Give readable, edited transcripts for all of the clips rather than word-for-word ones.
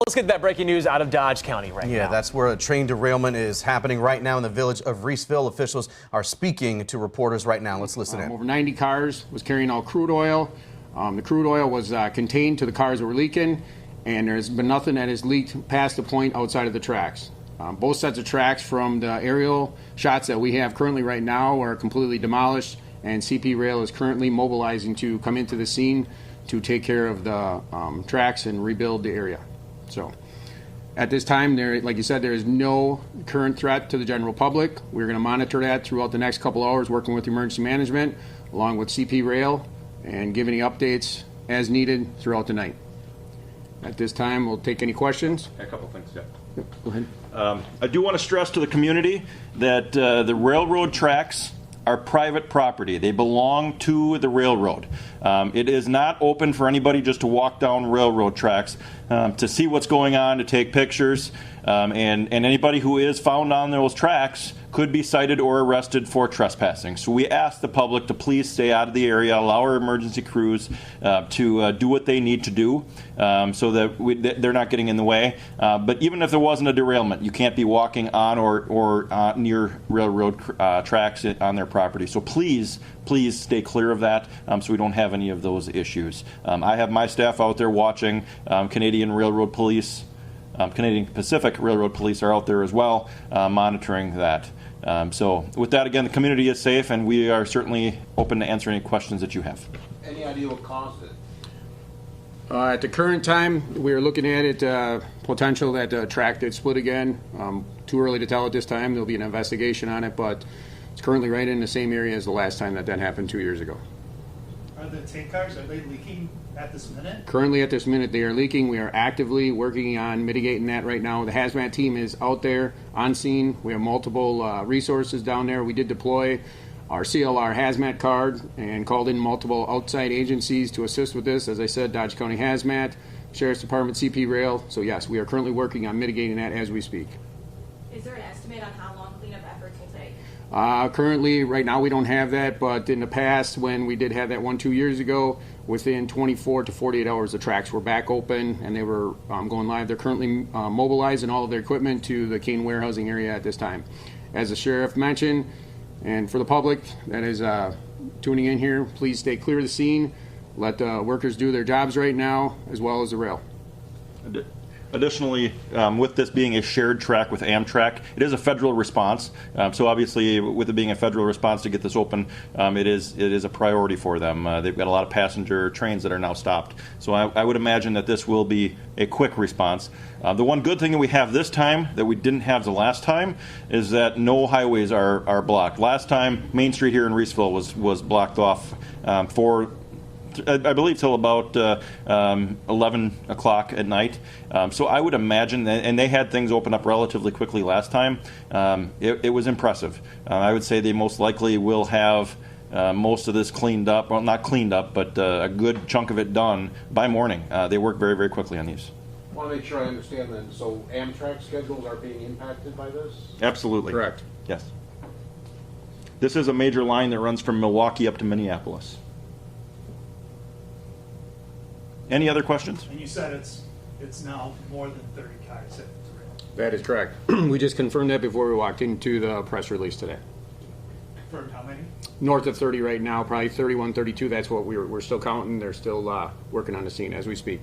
Let's get that breaking news out of Dodge County right now. Yeah, that's where a train derailment is happening right now in the village of Reeseville. Officials are speaking to reporters right now. Let's listen in. Over 90 cars was carrying all crude oil. The crude oil was contained to the cars that were leaking, and there's been nothing that has leaked past the point outside of the tracks. Both sets of tracks from the aerial shots that we have currently right now are completely demolished, and CP Rail is currently mobilizing to come into the scene to take care of the tracks and rebuild the area. So at this time, like you said, there is no current threat to the general public. We're going to monitor that throughout the next couple hours, working with emergency management, along with CP Rail, and give any updates as needed throughout the night. At this time, we'll take any questions. A couple things, yeah. Yep, go ahead. I do want to stress to the community that the railroad tracks are private property. They belong to the railroad. It is not open for anybody just to walk down railroad tracks to see what's going on, to take pictures, and anybody who is found on those tracks could be cited or arrested for trespassing. So we ask the public to please stay out of the area, allow our emergency crews to do what they need to do so that they're not getting in the way. But even if there wasn't a derailment, you can't be walking on or near railroad tracks on their property. So please stay clear of that so we don't have any of those issues. I have my staff out there watching. Canadian Railroad Police, Canadian Pacific Railroad Police are out there as well, monitoring that. So with that, again, the community is safe, and we are certainly open to answer any questions that you have. Any idea what caused it? At the current time, we're looking at it, potential that the track did split again. Too early to tell at this time. There'll be an investigation on it, but it's currently right in the same area as the last time that happened 2 years ago. Are the tank cars, are they leaking at this minute? Currently at this minute, they are leaking. We are actively working on mitigating that right now. The hazmat team is out there on scene. We have multiple resources down there. We did deploy our CLR hazmat card and called in multiple outside agencies to assist with this. As I said, Dodge County Hazmat, Sheriff's Department, CP Rail. So yes, we are currently working on mitigating that as we speak. Is there an estimate on how long cleanup efforts will take? Currently, right now, we don't have that, but in the past, when we did have that 2 years ago, within 24 to 48 hours, the tracks were back open and they were going live. They're currently mobilizing all of their equipment to the Kane warehousing area at this time. As the sheriff mentioned, and for the public that is tuning in here, please stay clear of the scene. Let the workers do their jobs right now, as well as the rail. Additionally, with this being a shared track with Amtrak, it is a federal response. So obviously, with it being a federal response to get this open, it is a priority for them. They've got a lot of passenger trains that are now stopped. So I would imagine that this will be a quick response. The one good thing that we have this time that we didn't have the last time is that no highways are blocked. Last time, Main Street here in Reeseville was blocked off for, I believe, till about 11 o'clock at night. So I would imagine, and they had things open up relatively quickly last time. It was impressive. I would say they most likely will have most of this cleaned up, well, not cleaned up, but a good chunk of it done by morning. They work very, very quickly on these. I want to make sure I understand then. So Amtrak schedules are being impacted by this? Absolutely. Correct. Yes. This is a major line that runs from Milwaukee up to Minneapolis. Any other questions? And you said it's now more than 30 cars at the rail. That is correct. We just confirmed that before we walked into the press release today. For how many? North of 30 right now, probably 31, 32. That's what we're still counting. They're still working on the scene as we speak.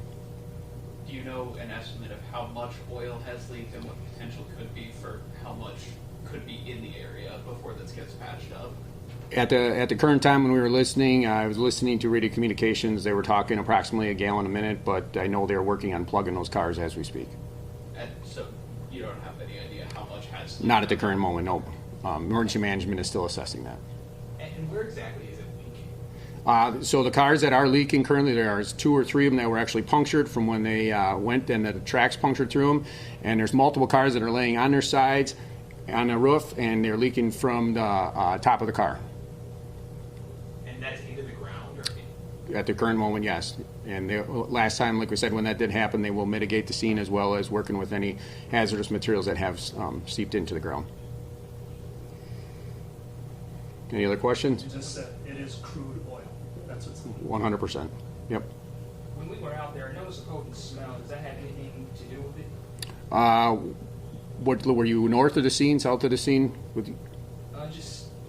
Do you know an estimate of how much oil has leaked and what the potential could be for how much could be in the area before this gets patched up? At the current time when we were listening, I was listening to radio communications. They were talking approximately a gallon a minute, but I know they're working on plugging those cars as we speak. And so you don't have any idea how much has leaked? Not at the current moment, no. Emergency management is still assessing that. And where exactly is it leaking? So the cars that are leaking currently, there are 2 or 3 of them that were actually punctured from when they went and the tracks punctured through them. And there's multiple cars that are laying on their sides, on the roof, and they're leaking from the top of the car. And that's into the ground? Or At the current moment, yes. And last time, like we said, when that did happen, they will mitigate the scene as well as working with any hazardous materials that have seeped into the ground. Any other questions? You just said it is crude oil. That's what's 100%. Yep. When we were out there, I noticed a potent smell. Does that have anything to do with it? What were you north of the scene, south of the scene?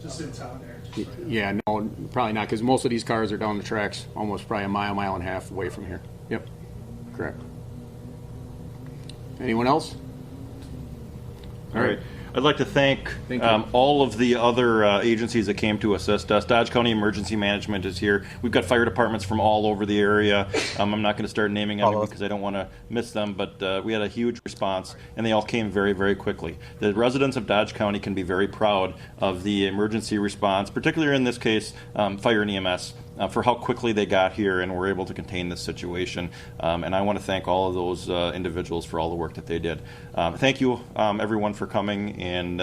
Just in town there. Just right Yeah, no, probably not, because most of these cars are down the tracks, almost probably a mile and a half away from here. Yep, correct. Anyone else? All right. I'd like to thank Thank you. all of the other agencies that came to assist us. Dodge County Emergency Management is here. We've got fire departments from all over the area. I'm not going to start naming them because I don't want to miss them, but we had a huge response, and they all came very, very quickly. The residents of Dodge County can be very proud of the emergency response, particularly in this case, fire and EMS. For how quickly they got here and were able to contain this situation. And I want to thank all of those individuals for all the work that they did. Thank you, everyone, for coming. And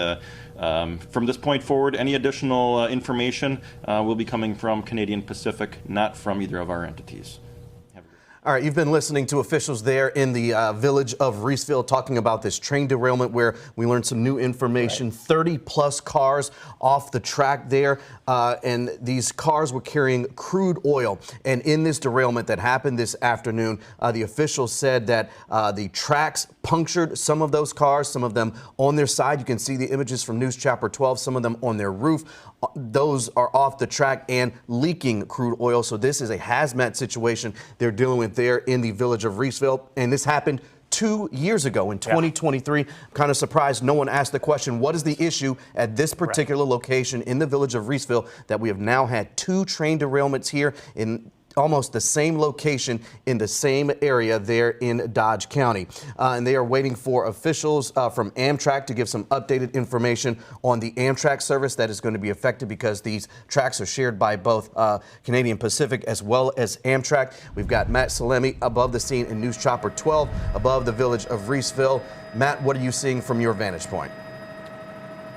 from this point forward, any additional information will be coming from Canadian Pacific, not from either of our entities. All right, you've been listening to officials there in the village of Reesville talking about this train derailment where we learned some new information. 30-plus cars off the track there, and these cars were carrying crude oil. And in this derailment that happened this afternoon, the officials said that the tracks punctured some of those cars, some of them on their side. You can see the images from News Chopper 12, some of them on their roof. Those are off the track and leaking crude oil. So this is a hazmat situation they're dealing with there in the village of Reesville. And this happened 2 years ago in 2023. I'm kind of surprised no one asked the question, what is the issue at this particular location in the village of Reesville that we have now had 2 train derailments here in almost the same location in the same area there in Dodge County. And they are waiting for officials from Amtrak to give some updated information on the Amtrak service that is going to be affected because these tracks are shared by both Canadian Pacific as well as Amtrak. We've got Matt Salemi above the scene in News Chopper 12 above the village of Reesville. Matt, what are you seeing from your vantage point?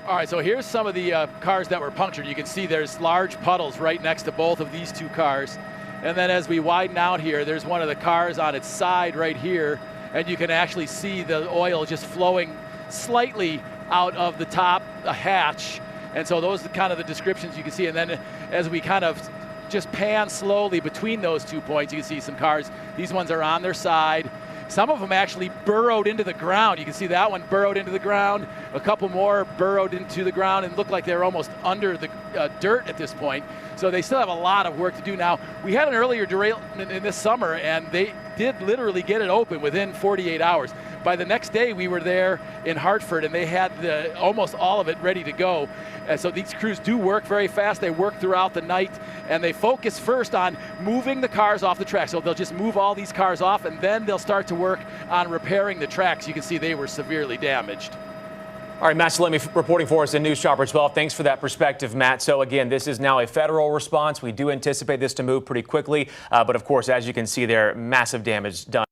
All right, so here's some of the cars that were punctured. You can see there's large puddles right next to both of these 2 cars. And then as we widen out here, there's one of the cars on its side right here, and you can actually see the oil just flowing slightly out of the top hatch. And so those are kind of the descriptions you can see. And then as we kind of just pan slowly between those 2 points, you can see some cars. These ones are on their side. Some of them actually burrowed into the ground. You can see that one burrowed into the ground. A couple more burrowed into the ground and looked like they were almost under the dirt at this point. So they still have a lot of work to do. Now, we had an earlier derailment in this summer, and they did literally get it open within 48 hours. By the next day, we were there in Hartford, and they had almost all of it ready to go. And so these crews do work very fast. They work throughout the night, and they focus first on moving the cars off the track. So they'll just move all these cars off, and then they'll start to work on repairing the tracks. You can see they were severely damaged. All right, Matt Salemi reporting for us in News Chopper 12. Thanks for that perspective, Matt. So again, this is now a federal response. We do anticipate this to move pretty quickly. But of course, as you can see there, massive damage done.